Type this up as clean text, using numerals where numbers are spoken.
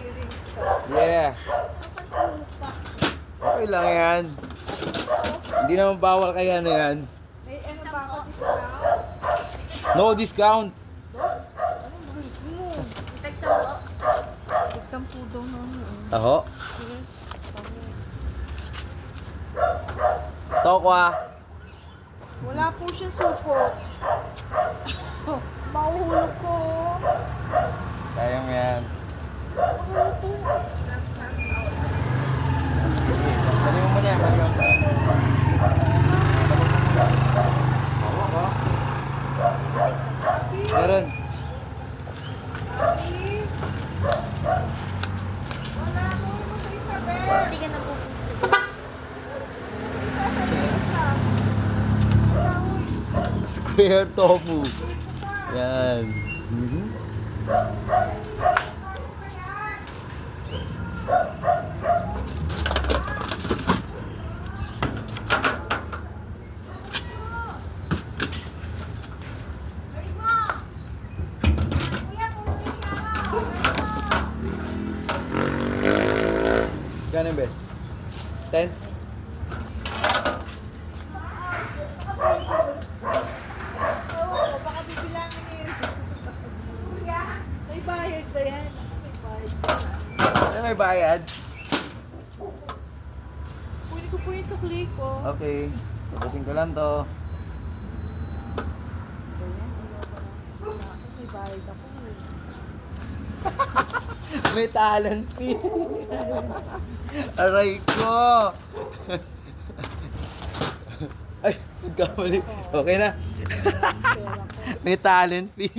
earrings ka. Yeah. Napatulog pa. Okay lang yan. Hindi naman bawal kaya na yan. May ano ba ako discount? No discount. Anong rules mo? Tagsa mo. Tig-10 daw na ano. Taho. Sige. Tokwa. Wala po siya supot. Mauhulog ko. Sayang yan. Mauhulog ko. Sige, dali mo muna yan. Dali mo muna. Hawak ko. Meron. Wala ko mo sa Isabel. Hindi ka napupunta sa Isa sa isa. Wala ko. Square tofu. Dito pa. Yan. Mhm. Gano'n bes? 10? Ewan ko, baka bibilangin eh. Kuya, may bayad ba yan? May bayad ba? Ano may bayad? Kunin ko po yung sukli ko. Okay. Tapusin ko lang to. Ayan, may bayad ako eh. May talent fee. Aray ko. Ay, nagkamali. Okay na. Pera ko. May talent fee.